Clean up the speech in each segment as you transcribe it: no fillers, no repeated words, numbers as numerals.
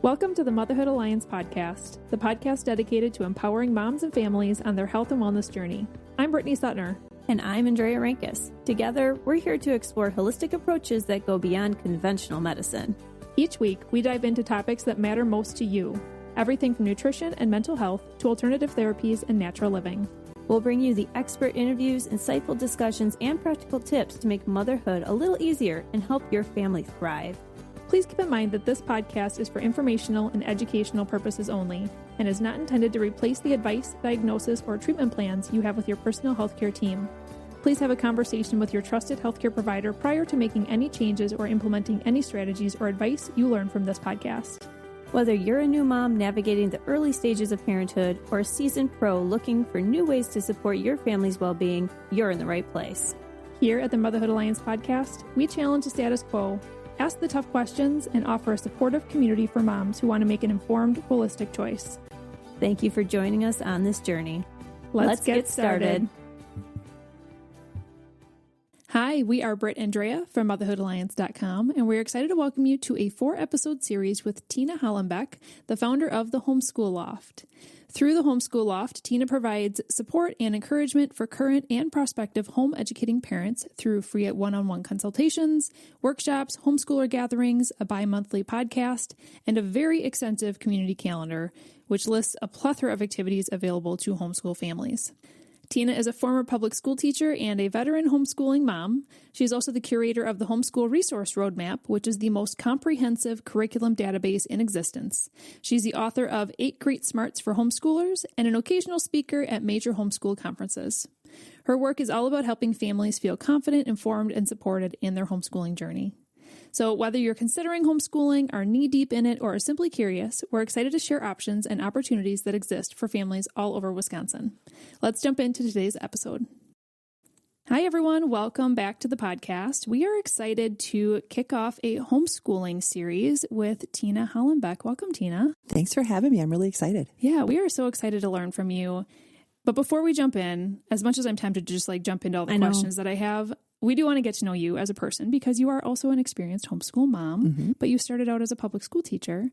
Welcome to the Motherhood Alliance podcast, the podcast dedicated to empowering moms and families on their health and wellness journey. I'm Brittany Suttner. And I'm Andrea Rankus. Together, we're here to explore holistic approaches that go beyond conventional medicine. Each week, we dive into topics that matter most to you, everything from nutrition and mental health to alternative therapies and natural living. We'll bring you the expert interviews, insightful discussions, and practical tips to make motherhood a little easier and help your family thrive. Please keep in mind that this podcast is for informational and educational purposes only and is not intended to replace the advice, diagnosis, or treatment plans you have with your personal healthcare team. Please have a conversation with your trusted healthcare provider prior to making any changes or implementing any strategies or advice you learn from this podcast. Whether you're a new mom navigating the early stages of parenthood or a seasoned pro looking for new ways to support your family's well-being, you're in the right place. Here at the Motherhood Alliance podcast, we challenge the status quo, ask the tough questions, and offer a supportive community for moms who want to make an informed, holistic choice. Thank you for joining us on this journey. Let's get started. Hi, we are Britt and Andrea from motherhoodalliance.com, and we're excited to welcome you to a 4-episode series with Tina Hollenbeck, the founder of the Homeschool Loft. Through the Homeschool Loft, Tina provides support and encouragement for current and prospective home educating parents through free one-on-one consultations, workshops, homeschooler gatherings, a bi-monthly podcast, and a very extensive community calendar, which lists a plethora of activities available to homeschool families. Tina is a former public school teacher and a veteran homeschooling mom. She is also the curator of the Homeschool Resource Roadmap, which is the most comprehensive curriculum database in existence. She's the author of 8 Great Smarts for Homeschoolers and an occasional speaker at major homeschool conferences. Her work is all about helping families feel confident, informed, and supported in their homeschooling journey. So whether you're considering homeschooling, are knee-deep in it, or are simply curious, we're excited to share options and opportunities that exist for families all over Wisconsin. Let's jump into today's episode. Hi, everyone. Welcome back to the podcast. We are excited to kick off a homeschooling series with Tina Hollenbeck. Welcome, Tina. Thanks for having me. I'm really excited. Yeah, we are so excited to learn from you. But before we jump in, as much as I'm tempted to just jump into all the questions that I have, we do want to get to know you as a person because you are also an experienced homeschool mom, but you started out as a public school teacher.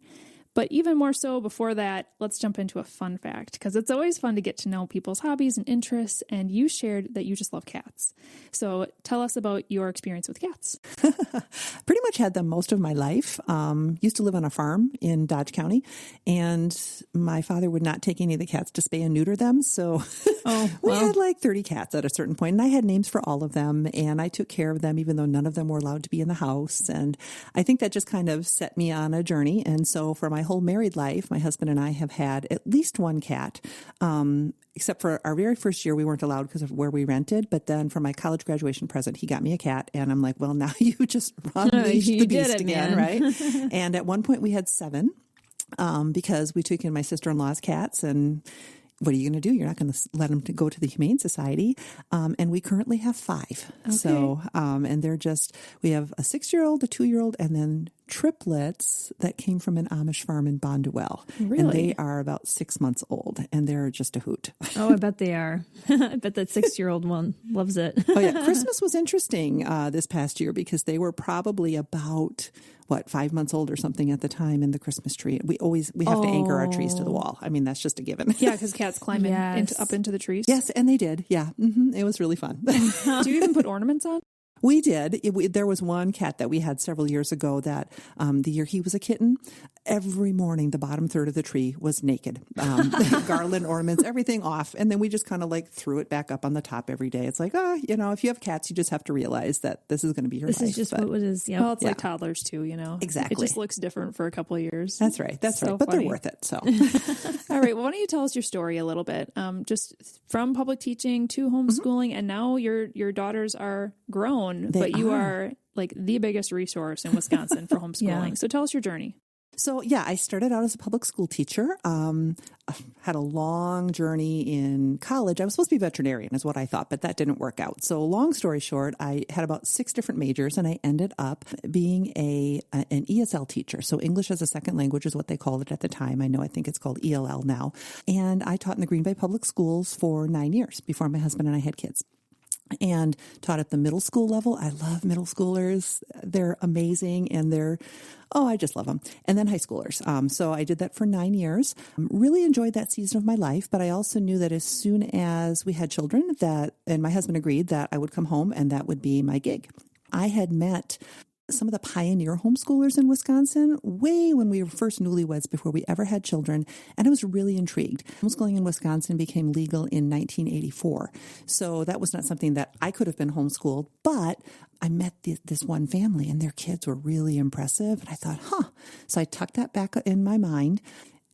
But even more so before that, let's jump into a fun fact because it's always fun to get to know people's hobbies and interests. And you shared that you just love cats. So tell us about your experience with cats. Pretty much had them most of my life. Used to live on a farm in Dodge County, and my father would not take any of the cats to spay and neuter them. So we had 30 cats at a certain point, and I had names for all of them, and I took care of them even though none of them were allowed to be in the house. And I think that just kind of set me on a journey. And so for my whole married life, my husband and I have had at least one cat. Except for our very first year, we weren't allowed because of where we rented. But then for my college graduation present, he got me a cat. And I'm like, well, now you just unleashed the beast again, right? And at one point we had 7 because we took in my sister-in-law's cats. And what are you going to do? You're not going to let them go to the Humane Society. And we currently have 5. Okay. So, and they're we have a 6-year-old, a 2-year-old, and then triplets that came from an Amish farm in Bonduelle. Really? And they are about 6 months old, and they're just a hoot. Oh, I bet they are. I bet that 6-year-old one loves it. Oh, yeah. Christmas was interesting this past year because they were probably about 5 months old or something at the time in the Christmas tree. We have to anchor our trees to the wall. I mean, that's just a given. Yeah, because cats climb up into the trees. Yes, and they did. Yeah. It was really fun. Do you even put ornaments on? We did. There was one cat that we had several years ago that the year he was a kitten, every morning the bottom third of the tree was naked. Garland, ornaments, everything off. And then we just kind of threw it back up on the top every day. It's like, if you have cats, you just have to realize that this is going to be your life. This is just what it is. Yeah. Well, it's like toddlers too, Exactly. It just looks different for a couple of years. That's right. That's so right. But funny. They're worth it. So. All right. Well, why don't you tell us your story a little bit? Just from public teaching to homeschooling, and now your daughters are grown, but you are the biggest resource in Wisconsin for homeschooling. Yeah. So tell us your journey. So, I started out as a public school teacher, had a long journey in college. I was supposed to be a veterinarian is what I thought, but that didn't work out. So long story short, I had about 6 different majors, and I ended up being an ESL teacher. So English as a second language is what they called it at the time. I think it's called ELL now. And I taught in the Green Bay Public Schools for 9 years before my husband and I had kids. and taught at the middle school level. I love middle schoolers. They're amazing, and I just love them. And then high schoolers. So I did that for 9 years. Really enjoyed that season of my life, but I also knew that as soon as we had children and my husband agreed that I would come home and that would be my gig. I had met some of the pioneer homeschoolers in Wisconsin way when we were first newlyweds before we ever had children. And I was really intrigued. Homeschooling in Wisconsin became legal in 1984. So that was not something that I could have been homeschooled, but I met this one family and their kids were really impressive. And I thought, So I tucked that back in my mind.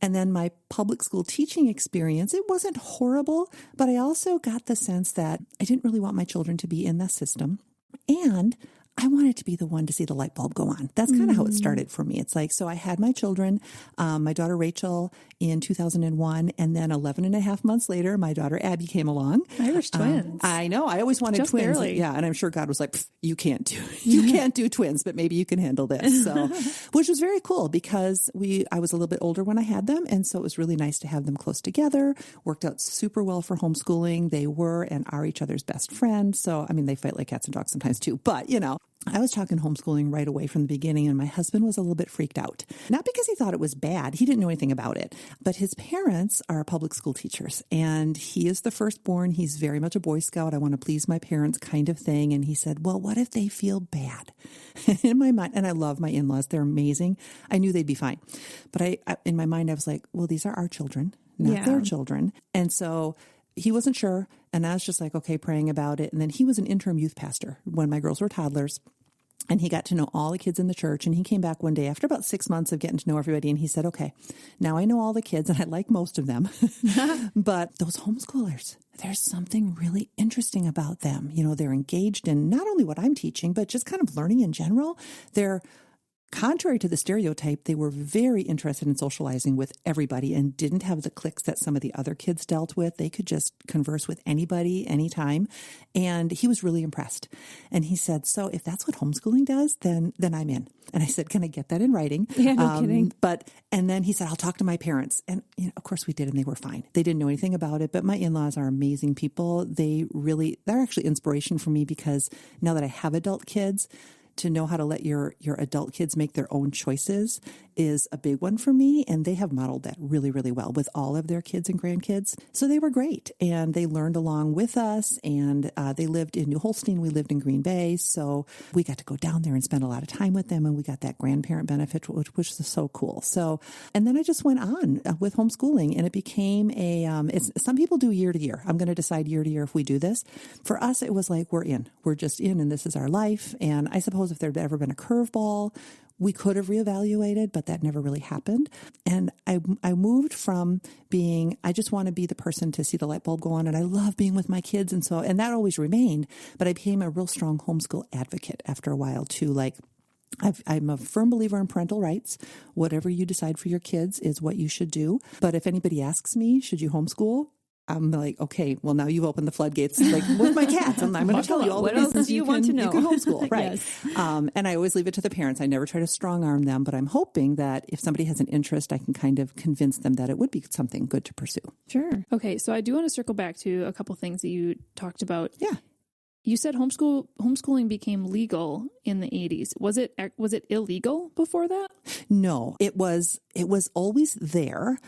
And then my public school teaching experience, it wasn't horrible, but I also got the sense that I didn't really want my children to be in the system. And I wanted to be the one to see the light bulb go on. That's kind of how it started for me. It's like, so I had my children, my daughter Rachel in 2001, and then 11 and a half months later, my daughter Abby came along. Irish twins. I know. I always wanted Just twins. barely. Yeah. And I'm sure God was like, you can't do twins, but maybe you can handle this. So, which was very cool because I was a little bit older when I had them. And so it was really nice to have them close together. Worked out super well for homeschooling. They were and are each other's best friends. So, I mean, they fight like cats and dogs sometimes too, but I was talking homeschooling right away from the beginning, and my husband was a little bit freaked out. Not because he thought it was bad. He didn't know anything about it. But his parents are public school teachers, and he is the firstborn. He's very much a Boy Scout. I want to please my parents kind of thing. And he said, well, what if they feel bad? In my mind, and I love my in-laws. They're amazing. I knew they'd be fine. But in my mind, I was like, well, these are our children, not their children. And so he wasn't sure. And I was just like, okay, praying about it. And then he was an interim youth pastor when my girls were toddlers. And he got to know all the kids in the church. And he came back one day after about 6 months of getting to know everybody. And he said, okay, now I know all the kids and I like most of them. But those homeschoolers, there's something really interesting about them. They're engaged in not only what I'm teaching, but just kind of learning in general. They're contrary to the stereotype, they were very interested in socializing with everybody and didn't have the cliques that some of the other kids dealt with. They could just converse with anybody, anytime. And he was really impressed. And he said, so if that's what homeschooling does, then I'm in. And I said, can I get that in writing? Yeah, no kidding. And then he said, I'll talk to my parents. And of course we did, and they were fine. They didn't know anything about it, but my in-laws are amazing people. They're actually inspiration for me because now that I have adult kids, to know how to let your adult kids make their own choices is a big one for me. And they have modeled that really, really well with all of their kids and grandkids. So they were great. And they learned along with us. And they lived in New Holstein. We lived in Green Bay. So we got to go down there and spend a lot of time with them. And we got that grandparent benefit, which was so cool. So, and then I just went on with homeschooling, and it became some people do year to year. I'm going to decide year to year if we do this. For us, it was like, we're just in, and this is our life. And I suppose if there'd ever been a curveball, we could have reevaluated, but that never really happened. And I moved from being, I just want to be the person to see the light bulb go on, and I love being with my kids. And that always remained, but I became a real strong homeschool advocate after a while too. Like, I'm a firm believer in parental rights. Whatever you decide for your kids is what you should do. But if anybody asks me, should you homeschool? I'm like, okay, well, now you've opened the floodgates, like with my cats. I'm going to tell you all the reasons you want to know. You can homeschool, right? Yes. And I always leave it to the parents. I never try to strong arm them, but I'm hoping that if somebody has an interest, I can kind of convince them that it would be something good to pursue. Sure. Okay, so I do want to circle back to a couple things that you talked about. Yeah. You said homeschooling became legal in the 80s. Was it illegal before that? No, it was always there.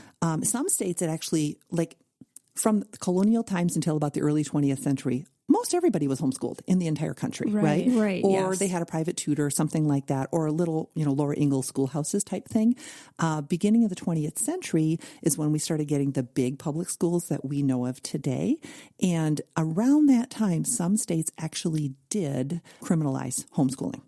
Some states it actually, like, from colonial times until about the early 20th century, most everybody was homeschooled in the entire country, right? Right. Or yes. they had a private tutor, something like that, or a little, Laura Ingalls schoolhouses type thing. Beginning of the 20th century is when we started getting the big public schools that we know of today. And around that time, some states actually did criminalize homeschooling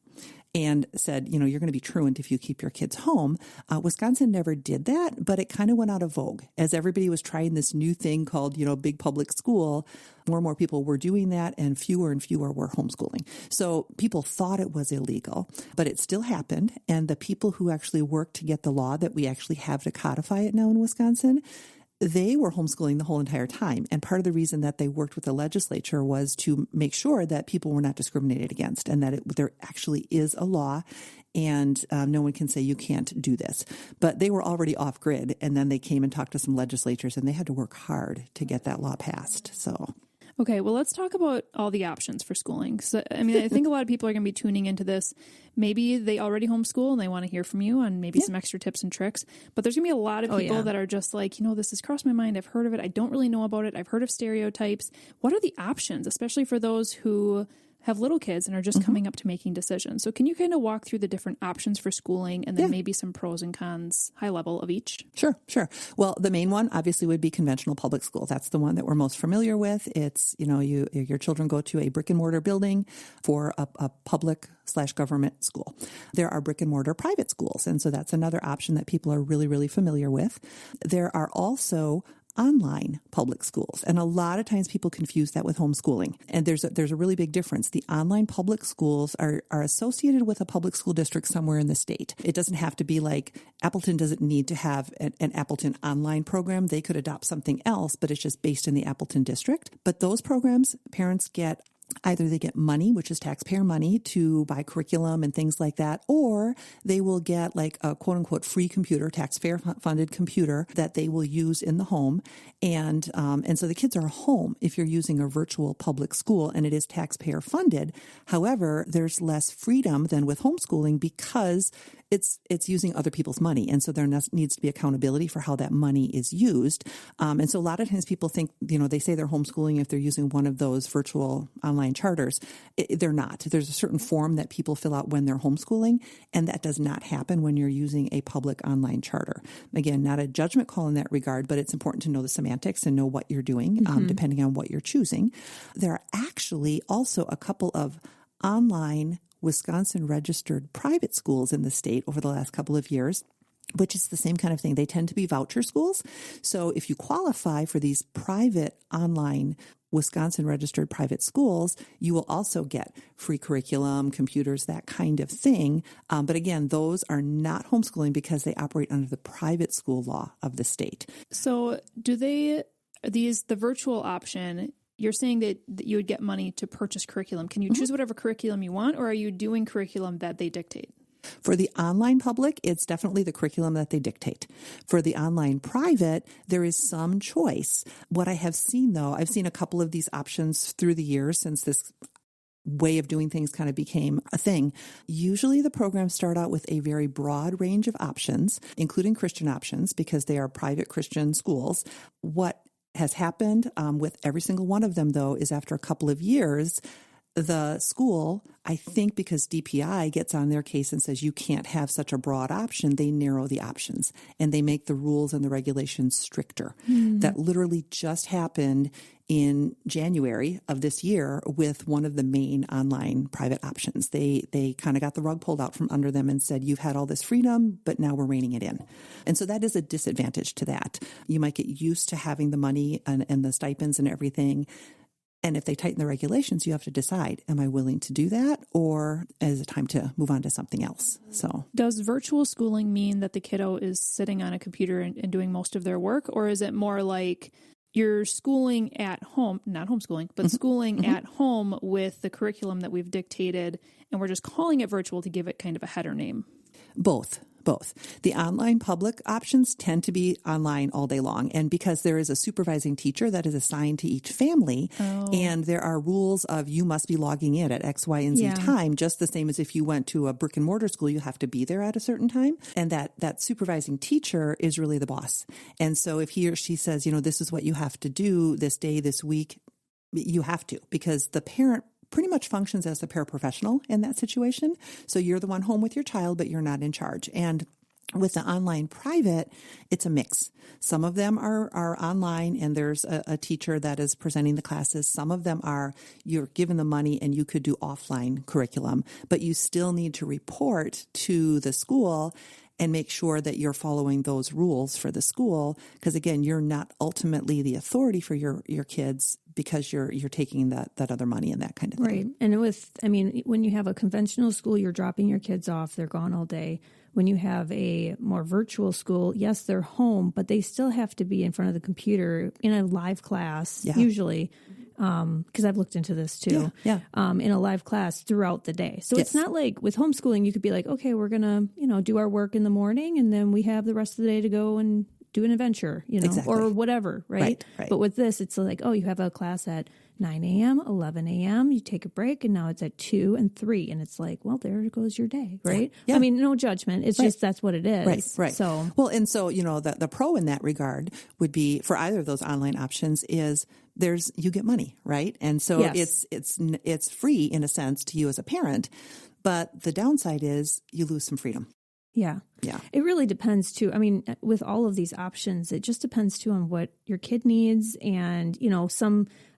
and said, you're going to be truant if you keep your kids home. Wisconsin never did that, but it kind of went out of vogue. As everybody was trying this new thing called, big public school, more and more people were doing that, and fewer were homeschooling. So people thought it was illegal, but it still happened. And the people who actually worked to get the law that we actually have to codify it now in Wisconsin, they were homeschooling the whole entire time. And part of the reason that they worked with the legislature was to make sure that people were not discriminated against, and that there actually is a law, and no one can say you can't do this. But they were already off grid, and then they came and talked to some legislatures, and they had to work hard to get that law passed. So Okay, well, let's talk about all the options for schooling. So, I mean, I think a lot of people are going to be tuning into this. Maybe they already homeschool and they want to hear from you on maybe some extra tips and tricks. But there's going to be a lot of people that are just like, this has crossed my mind. I've heard of it. I don't really know about it. I've heard of stereotypes. What are the options, especially for those who have little kids and are just coming up to making decisions? So can you kind of walk through the different options for schooling and then maybe some pros and cons, high level of each? Sure. Well, the main one obviously would be conventional public school. That's the one that we're most familiar with. It's, your children go to a brick and mortar building for a public/government school. There are brick and mortar private schools. And so that's another option that people are really, really familiar with. There are also online public schools. And a lot of times people confuse that with homeschooling. And there's a really big difference. The online public schools are associated with a public school district somewhere in the state. It doesn't have to be like Appleton doesn't need to have an Appleton online program. They could adopt something else, but it's just based in the Appleton district. But those programs, parents get either they get money, which is taxpayer money, to buy curriculum and things like that, or they will get like a quote unquote free computer, taxpayer funded computer that they will use in the home. And so the kids are home if you're using a virtual public school and it is taxpayer funded. However, there's less freedom than with homeschooling because it's using other people's money. And so there needs to be accountability for how that money is used. And so a lot of times people think, they say they're homeschooling if they're using one of those virtual online charters. They're not. There's a certain form that people fill out when they're homeschooling, and that does not happen when you're using a public online charter. Again, not a judgment call in that regard, but it's important to know the semantics and know what you're doing, depending on what you're choosing. There are actually also a couple of online Wisconsin registered private schools in the state over the last couple of years, which is the same kind of thing. They tend to be voucher schools. So if you qualify for these private online Wisconsin registered private schools, you will also get free curriculum, computers, that kind of thing. But again, those are not homeschooling because they operate under the private school law of the state. So the virtual option, you're saying that you would get money to purchase curriculum. Can you choose whatever curriculum you want, or are you doing curriculum that they dictate? For the online public, it's definitely the curriculum that they dictate. For the online private, there is some choice. What I have seen, though, I've seen a couple of these options through the years since this way of doing things kind of became a thing. Usually the programs start out with a very broad range of options, including Christian options, because they are private Christian schools. What has happened with every single one of them, though, is after a couple of years, the school, I think because DPI gets on their case and says you can't have such a broad option, they narrow the options and they make the rules and the regulations stricter. That literally just happened in January of this year with one of the main online private options. They kind of got the rug pulled out from under them and said, you've had all this freedom, but now we're reining it in. And so that is a disadvantage to that. You might get used to having the money and the stipends and everything. And if they tighten the regulations, you have to decide, am I willing to do that, or is it time to move on to something else? So, does virtual schooling mean that the kiddo is sitting on a computer and doing most of their work, or is it more like you're schooling at home, not homeschooling, but schooling at home with the curriculum that we've dictated, and we're just calling it virtual to give it kind of a header name? Both. The online public options tend to be online all day long. And because there is a supervising teacher that is assigned to each family, and there are rules of you must be logging in at X, Y, and Z time, just the same as if you went to a brick and mortar school, you have to be there at a certain time. And that supervising teacher is really the boss. And so if he or she says, this is what you have to do this day, this week, you have to, because the parent pretty much functions as a paraprofessional in that situation. So you're the one home with your child, but you're not in charge. And with the online private, it's a mix. Some of them are online and there's a teacher that is presenting the classes. Some of them are you're given the money and you could do offline curriculum, but you still need to report to the school and make sure that you're following those rules for the school. Because again, you're not ultimately the authority for your kids because you're taking that other money and that kind of thing. Right. And when you have a conventional school, you're dropping your kids off, they're gone all day. When you have a more virtual school, yes, they're home, but they still have to be in front of the computer in a live class, usually, because I've looked into this too, in a live class throughout the day. So it's not like with homeschooling, you could be like, okay, we're going to, do our work in the morning and then we have the rest of the day to go and do an adventure, or whatever, right? Right. But with this, it's like, oh, you have a class at 9 a.m., 11 a.m., you take a break, and now it's at 2 and 3. And it's like, well, there goes your day, right? Yeah. I mean, no judgment. It's just that's what it is. Right. So, well, and so, the pro in that regard would be for either of those online options is you get money, right? And so yes. it's free in a sense to you as a parent, but the downside is you lose some freedom. Yeah. Yeah. It really depends too. I mean, with all of these options, it just depends too on what your kid needs. And,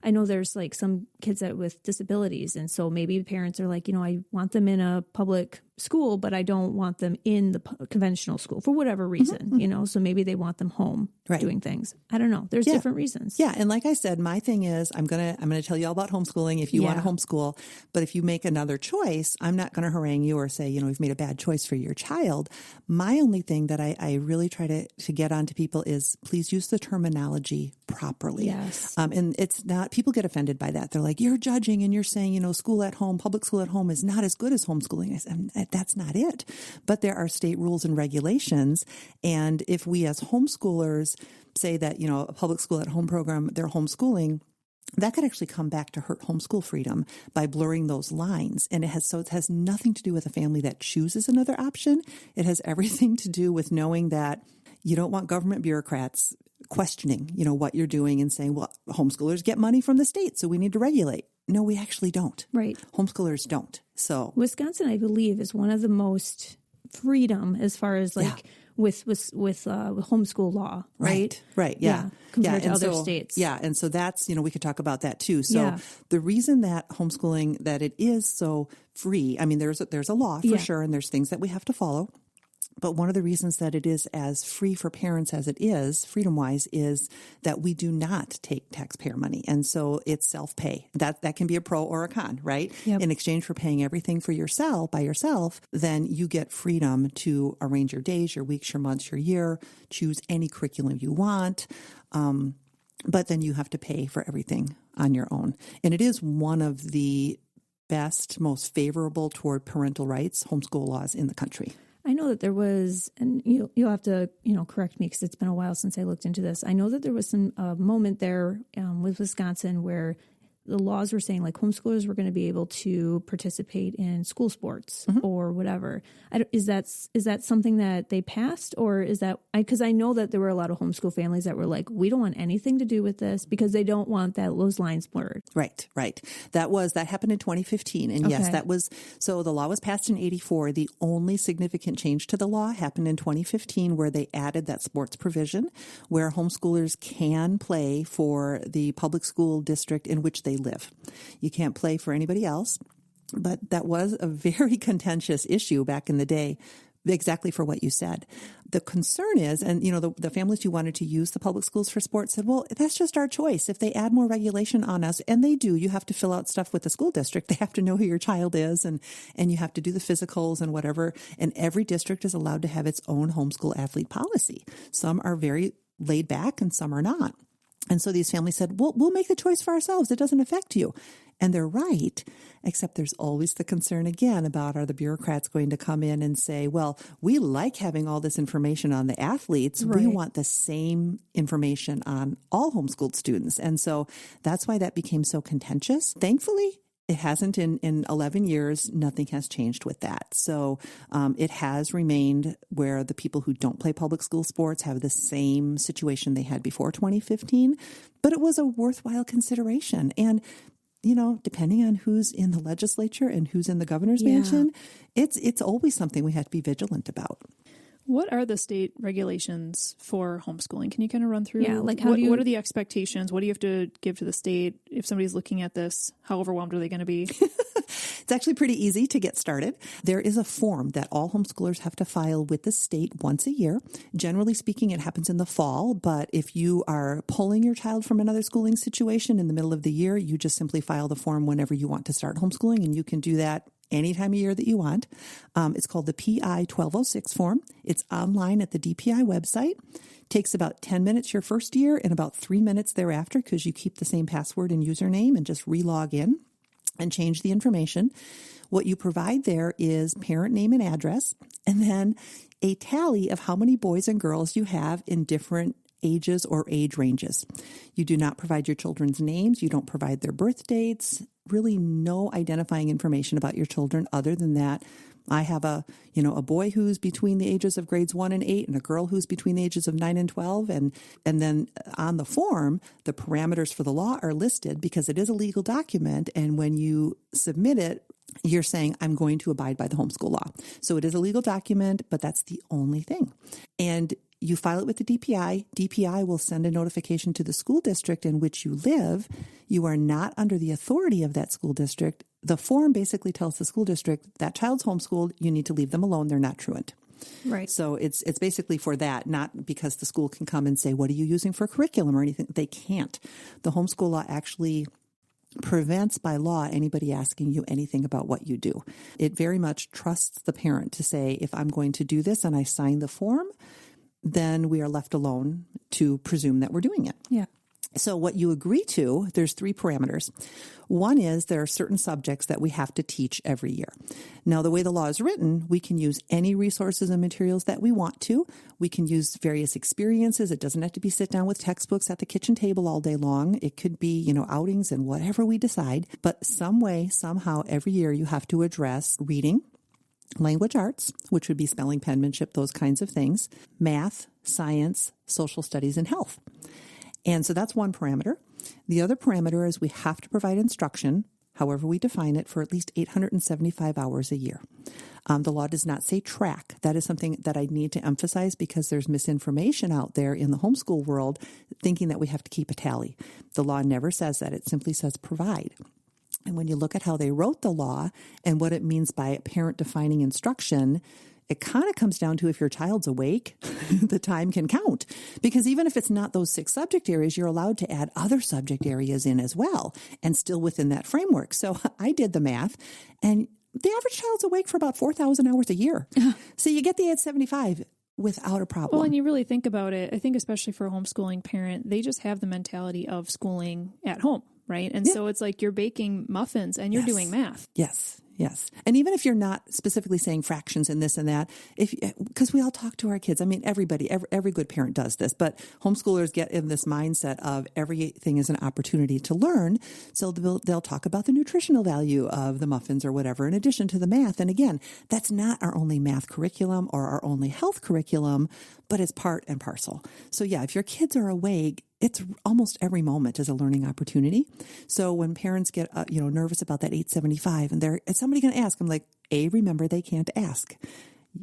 I know there's like some kids with disabilities. And so maybe the parents are like, I want them in a public school, but I don't want them in the conventional school for whatever reason, so maybe they want them home doing things. I don't know. There's different reasons. Yeah. And like I said, my thing is I'm going to tell you all about homeschooling if you want to homeschool, but if you make another choice, I'm not going to harangue you or say, you've made a bad choice for your child. My only thing that I really try to get onto people is please use the terminology properly. Yes. And it's not, people get offended by that. They're like, you're judging and you're saying, school at home, public school at home is not as good as homeschooling. I said, that's not it. But there are state rules and regulations. And if we as homeschoolers say that, a public school at home program, they're homeschooling, that could actually come back to hurt homeschool freedom by blurring those lines. And it has nothing to do with a family that chooses another option. It has everything to do with knowing that you don't want government bureaucrats questioning, what you're doing and saying, well, homeschoolers get money from the state, so we need to regulate. No, we actually don't. Right. Homeschoolers don't. So Wisconsin, I believe, is one of the most freedom as far as with homeschool law, right? Right. Yeah. Compared to other states. Yeah. And so that's, we could talk about that too. So the reason that homeschooling, that it is so free, I mean, there's a law for sure, and there's things that we have to follow. But one of the reasons that it is as free for parents as it is, freedom-wise, is that we do not take taxpayer money. And so it's self-pay. That can be a pro or a con, right? Yep. In exchange for paying everything for yourself, by yourself, then you get freedom to arrange your days, your weeks, your months, your year, choose any curriculum you want. But then you have to pay for everything on your own. And it is one of the best, most favorable toward parental rights homeschool laws in the country. I know that there was, and you'll have to, correct me because it's been a while since I looked into this. I know that there was some moment there with Wisconsin where the laws were saying like homeschoolers were going to be able to participate in school sports or whatever. Is that something that they passed, or is that, because I know that there were a lot of homeschool families that were like, we don't want anything to do with this because they don't want those lines blurred. Right. That happened in 2015. And yes, so the law was passed in 1984. The only significant change to the law happened in 2015 where they added that sports provision where homeschoolers can play for the public school district in which they live. You can't play for anybody else, but that was a very contentious issue back in the day, exactly for what you said. The concern is, and the families who wanted to use the public schools for sports said, well, that's just our choice. If they add more regulation on us, and they do, you have to fill out stuff with the school district. They have to know who your child is, and you have to do the physicals and whatever. And every district is allowed to have its own homeschool athlete policy. Some are very laid back and some are not. And so these families said, well, we'll make the choice for ourselves. It doesn't affect you. And they're right, except there's always the concern again about, are the bureaucrats going to come in and say, well, we like having all this information on the athletes. Right. We want the same information on all homeschooled students. And so that's why that became so contentious. Thankfully, it hasn't in 11 years. Nothing has changed with that. So it has remained where the people who don't play public school sports have the same situation they had before 2015. But it was a worthwhile consideration. And, depending on who's in the legislature and who's in the governor's mansion, it's always something we have to be vigilant about. What are the state regulations for homeschooling? Can you kind of run through? Yeah, like what are the expectations? What do you have to give to the state if somebody's looking at this? How overwhelmed are they going to be? It's actually pretty easy to get started. There is a form that all homeschoolers have to file with the state once a year. Generally speaking, it happens in the fall, but if you are pulling your child from another schooling situation in the middle of the year, you just simply file the form whenever you want to start homeschooling, and you can do that any time of year that you want. It's called the PI 1206 form. It's online at the DPI website. Takes about 10 minutes your first year and about 3 minutes thereafter because you keep the same password and username and just re-log in and change the information. What you provide there is parent name and address and then a tally of how many boys and girls you have in different ages or age ranges. You do not provide your children's names. You don't provide their birth dates, really no identifying information about your children other than that. I have a boy who's between the ages of grades 1 and 8 and a girl who's between the ages of 9 and 12. And then on the form, the parameters for the law are listed because it is a legal document. And when you submit it, you're saying, I'm going to abide by the homeschool law. So it is a legal document, but that's the only thing. And you file it with the DPI. DPI will send a notification to the school district in which you live. You are not under the authority of that school district. The form basically tells the school district that child's homeschooled. You need to leave them alone. They're not truant. Right. So it's basically for that, not because the school can come and say, what are you using for curriculum or anything? They can't. The homeschool law actually prevents by law anybody asking you anything about what you do. It very much trusts the parent to say, if I'm going to do this and I sign the form, then we are left alone to presume that we're doing it. Yeah. So what you agree to, there's 3 parameters. One is there are certain subjects that we have to teach every year. Now, the way the law is written, we can use any resources and materials that we want to. We can use various experiences. It doesn't have to be sit down with textbooks at the kitchen table all day long. It could be, outings and whatever we decide. But some way, somehow, every year you have to address reading, language arts, which would be spelling, penmanship, those kinds of things, math, science, social studies, and health. And so that's one parameter. The other parameter is we have to provide instruction, however we define it, for at least 875 hours a year. The law does not say track. That is something that I need to emphasize because there's misinformation out there in the homeschool world thinking that we have to keep a tally. The law never says that. It simply says provide. And when you look at how they wrote the law and what it means by parent defining instruction, it kind of comes down to if your child's awake, the time can count. Because even if it's not those 6 subject areas, you're allowed to add other subject areas in as well and still within that framework. So I did the math, and the average child's awake for about 4,000 hours a year. So you get the 875 without a problem. Well, and you really think about it, I think especially for a homeschooling parent, they just have the mentality of schooling at home, right? And so it's like you're baking muffins and you're doing math. Yes. And even if you're not specifically saying fractions and this and that, because we all talk to our kids. I mean, every good parent does this, but homeschoolers get in this mindset of everything is an opportunity to learn. So they'll talk about the nutritional value of the muffins or whatever, in addition to the math. And again, that's not our only math curriculum or our only health curriculum, but it's part and parcel. So yeah, if your kids are awake, it's almost every moment is a learning opportunity. So when parents get nervous about that 875 and is somebody going to ask? I'm like, A, remember they can't ask.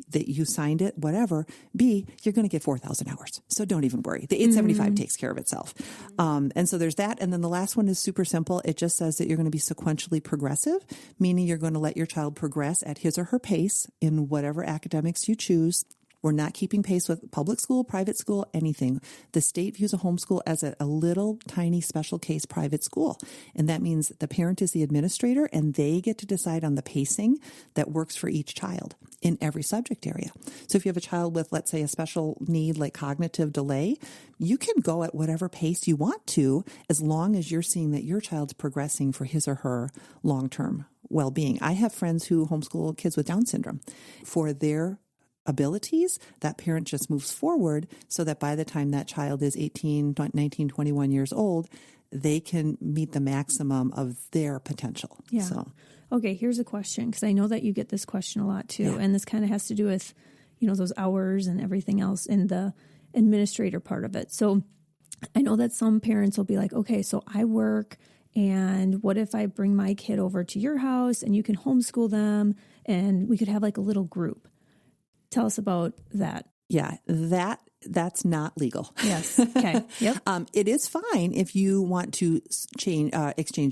That you signed it, whatever. B, you're going to get 4,000 hours. So don't even worry. The 875 takes care of itself. And so there's that. And then the last one is super simple. It just says that you're going to be sequentially progressive, meaning you're going to let your child progress at his or her pace in whatever academics you choose. We're not keeping pace with public school, private school, anything. The state views a homeschool as a little tiny special case private school. And that means the parent is the administrator and they get to decide on the pacing that works for each child in every subject area. So if you have a child with, let's say, a special need like cognitive delay, you can go at whatever pace you want to, as long as you're seeing that your child's progressing for his or her long-term well-being. I have friends who homeschool kids with Down syndrome. For their abilities, that parent just moves forward so that by the time that child is 18, 19, 21 years old, they can meet the maximum of their potential. Yeah. So. Okay, here's a question, because I know that you get this question a lot too. And this kind of has to do with, those hours and everything else in the administrator part of it. So I know that some parents will be like, okay, so I work, and what if I bring my kid over to your house and you can homeschool them and we could have like a little group? Tell us about that. Yeah, that's not legal. Yes. Okay. Yep. It is fine if you want to exchange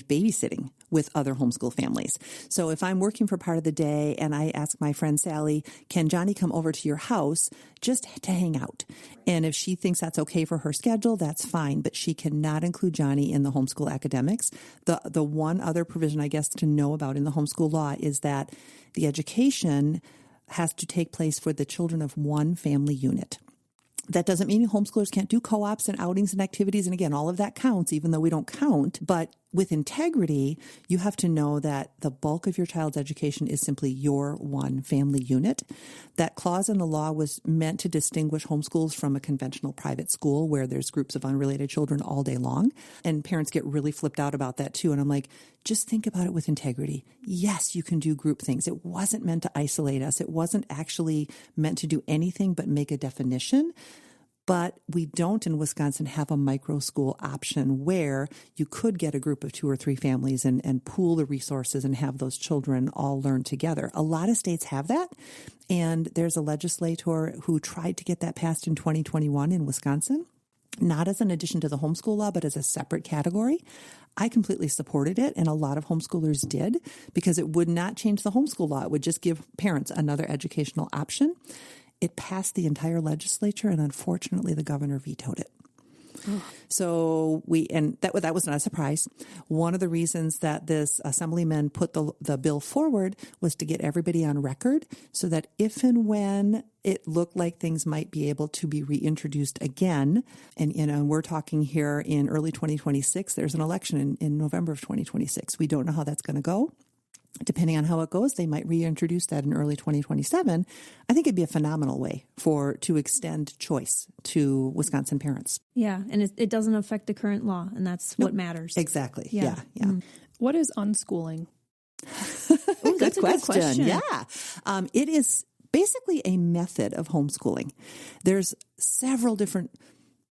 babysitting with other homeschool families. So if I'm working for part of the day and I ask my friend Sally, can Johnny come over to your house just to hang out? And if she thinks that's okay for her schedule, that's fine. But she cannot include Johnny in the homeschool academics. The one other provision, I guess, to know about in the homeschool law is that the education has to take place for the children of one family unit. That doesn't mean homeschoolers can't do co-ops and outings and activities. And again, all of that counts, even though we don't count. But with integrity, you have to know that the bulk of your child's education is simply your one family unit. That clause in the law was meant to distinguish homeschools from a conventional private school where there's groups of unrelated children all day long. And parents get really flipped out about that too. And I'm like, just think about it with integrity. Yes, you can do group things. It wasn't meant to isolate us. It wasn't actually meant to do anything but make a definition. But we don't in Wisconsin have a micro school option where you could get a group of 2 or 3 families and pool the resources and have those children all learn together. A lot of states have that. And there's a legislator who tried to get that passed in 2021 in Wisconsin, not as an addition to the homeschool law, but as a separate category. I completely supported it, and a lot of homeschoolers did, because it would not change the homeschool law. It would just give parents another educational option. It passed the entire legislature, and unfortunately, the governor vetoed it. So that was not a surprise. One of the reasons that this assemblyman put the bill forward was to get everybody on record so that if and when it looked like things might be able to be reintroduced again, and we're talking here in early 2026, there's an election in November of 2026. We don't know how that's going to go. Depending on how it goes, they might reintroduce that in early 2027. I think it'd be a phenomenal way to extend choice to Wisconsin parents. Yeah, and it doesn't affect the current law, and that's what matters. Exactly. Yeah. Mm-hmm. What is unschooling? Ooh, that's a good question. Yeah. It is basically a method of homeschooling. There's several different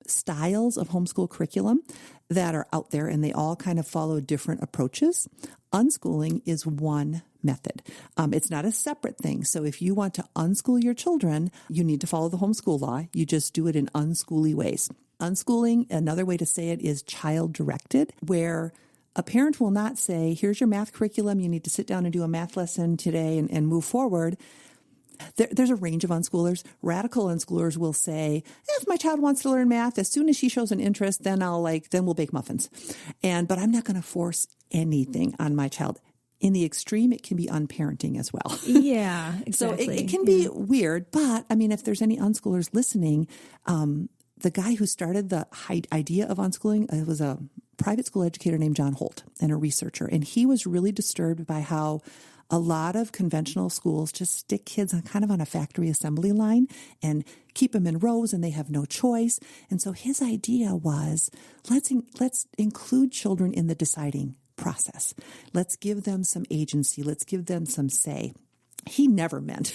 styles of homeschool curriculum that are out there, and they all kind of follow different approaches. Unschooling is one method. It's not a separate thing. So if you want to unschool your children, you need to follow the homeschool law. You just do it in unschooly ways. Unschooling, another way to say it, is child-directed, where a parent will not say, here's your math curriculum, you need to sit down and do a math lesson today and move forward. There's a range of unschoolers. Radical unschoolers will say, if my child wants to learn math, as soon as she shows an interest, then we'll bake muffins. But I'm not going to force anything on my child. In the extreme, it can be unparenting as well. Yeah, exactly. So it can be weird, but I mean, if there's any unschoolers listening, the guy who started the idea of unschooling was a private school educator named John Holt, and a researcher. And he was really disturbed by how a lot of conventional schools just stick kids on a factory assembly line and keep them in rows, and they have no choice. And so his idea was, let's include children in the deciding process. Let's give them some agency. Let's give them some say. He never meant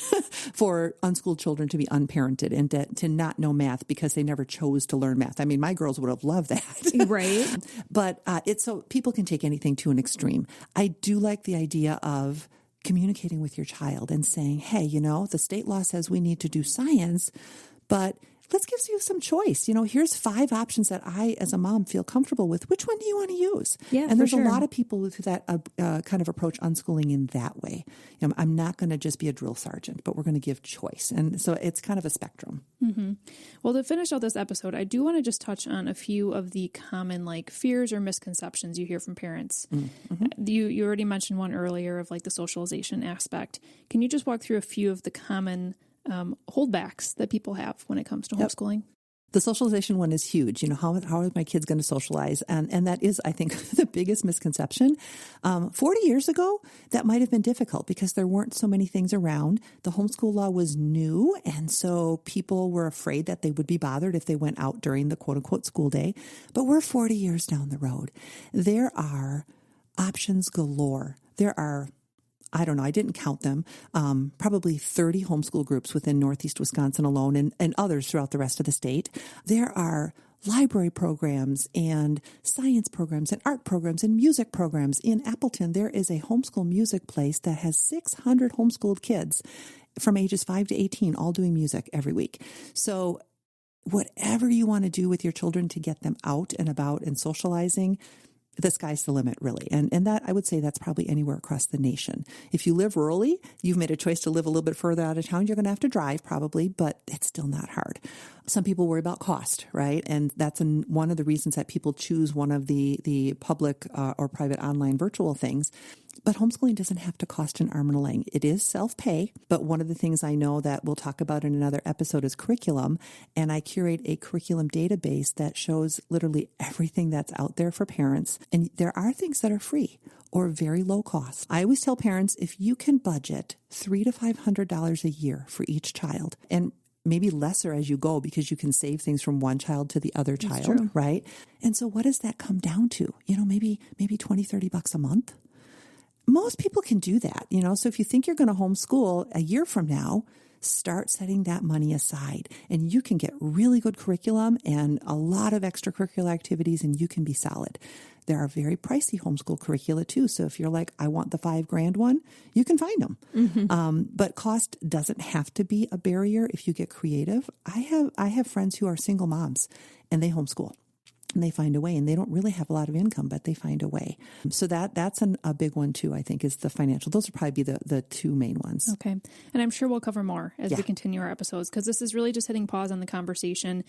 for unschooled children to be unparented and to not know math because they never chose to learn math. I mean, my girls would have loved that. Right. But it's so people can take anything to an extreme. I do like the idea of communicating with your child and saying, hey, the state law says we need to do science, but let's give you some choice. Here's 5 options that I, as a mom, feel comfortable with. Which one do you want to use? Yeah, and there's a lot of people with that kind of approach unschooling in that way. I'm not going to just be a drill sergeant, but we're going to give choice. And so it's kind of a spectrum. Mm-hmm. Well, to finish out this episode, I do want to just touch on a few of the common fears or misconceptions you hear from parents. Mm-hmm. You already mentioned one earlier of the socialization aspect. Can you just walk through a few of the common holdbacks that people have when it comes to homeschooling? Yep. The socialization one is huge. How are my kids going to socialize? And that is, I think, the biggest misconception. 40 years ago, that might have been difficult because there weren't so many things around. The homeschool law was new, and so people were afraid that they would be bothered if they went out during the quote-unquote school day. But we're 40 years down the road. There are options galore. There are, I don't know, I didn't count them, probably 30 homeschool groups within Northeast Wisconsin alone and others throughout the rest of the state. There are library programs and science programs and art programs and music programs. In Appleton, there is a homeschool music place that has 600 homeschooled kids from ages 5 to 18 all doing music every week. So whatever you want to do with your children to get them out and about and socializing, the sky's the limit, really. And that, I would say that's probably anywhere across the nation. If you live rurally, you've made a choice to live a little bit further out of town. You're going to have to drive probably, but it's still not hard. Some people worry about cost, right? And that's one of the reasons that people choose one of the public or private online virtual things But homeschooling doesn't have to cost an arm and a leg. It is self-pay, but one of the things I know that we'll talk about in another episode is curriculum, and I curate a curriculum database that shows literally everything that's out there for parents, and there are things that are free or very low cost. I always tell parents, if you can budget $300 to $500 a year for each child, and maybe lesser as you go because you can save things from one child to the other child, right? And so what does that come down to? Maybe $20-$30 a month. Most people can do that, so if you think you're going to homeschool a year from now, start setting that money aside and you can get really good curriculum and a lot of extracurricular activities and you can be solid. There are very pricey homeschool curricula too. So if you're like, I want the $5,000 one, you can find them. Mm-hmm. But cost doesn't have to be a barrier if you get creative. I have friends who are single moms and they homeschool. And they find a way, and they don't really have a lot of income, but they find a way. So that's a big one too, I think, is the financial. Those would probably be the two main ones. Okay. And I'm sure we'll cover more as we continue our episodes, because this is really just hitting pause on the conversation.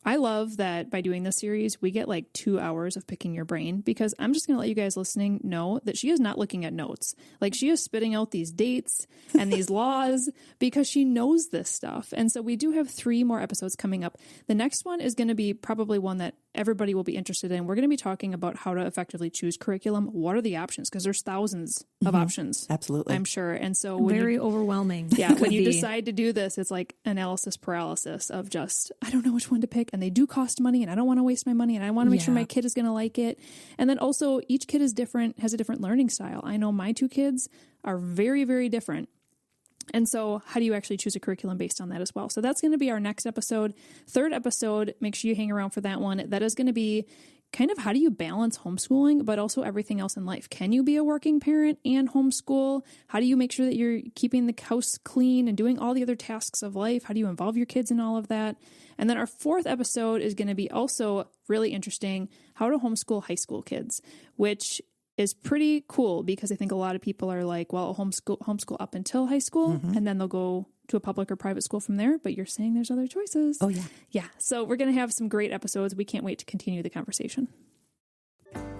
I love that by doing this series, we get like 2 hours of picking your brain, because I'm just going to let you guys listening know that she is not looking at notes. Like, she is spitting out these dates and these laws because she knows this stuff. And so we do have 3 more episodes coming up. The next one is going to be probably one that everybody will be interested in. We're going to be talking about how to effectively choose curriculum. What are the options? Because there's thousands of options. Absolutely. I'm sure. And so very overwhelming. Yeah. When you decide to do this, it's like analysis paralysis of just, I don't know which one to pick. And they do cost money and I don't want to waste my money. And I want to make sure my kid is going to like it. And then also each kid is different, has a different learning style. I know my 2 kids are very, very different. And so how do you actually choose a curriculum based on that as well? So that's going to be our next episode. 3rd episode, make sure you hang around for that one. That is going to be kind of how do you balance homeschooling, but also everything else in life? Can you be a working parent and homeschool? How do you make sure that you're keeping the house clean and doing all the other tasks of life? How do you involve your kids in all of that? And then our 4th episode is going to be also really interesting, how to homeschool high school kids, which is pretty cool because I think a lot of people are like, well, I'll homeschool up until high school and then they'll go to a public or private school from there. But you're saying there's other choices. Oh, yeah. Yeah. So we're going to have some great episodes. We can't wait to continue the conversation.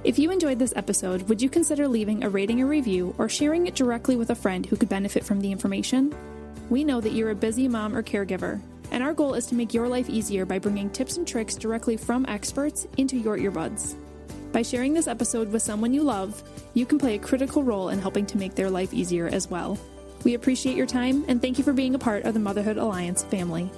If you enjoyed this episode, would you consider leaving a rating or review or sharing it directly with a friend who could benefit from the information? We know that you're a busy mom or caregiver, and our goal is to make your life easier by bringing tips and tricks directly from experts into your earbuds. By sharing this episode with someone you love, you can play a critical role in helping to make their life easier as well. We appreciate your time and thank you for being a part of the Motherhood Alliance family.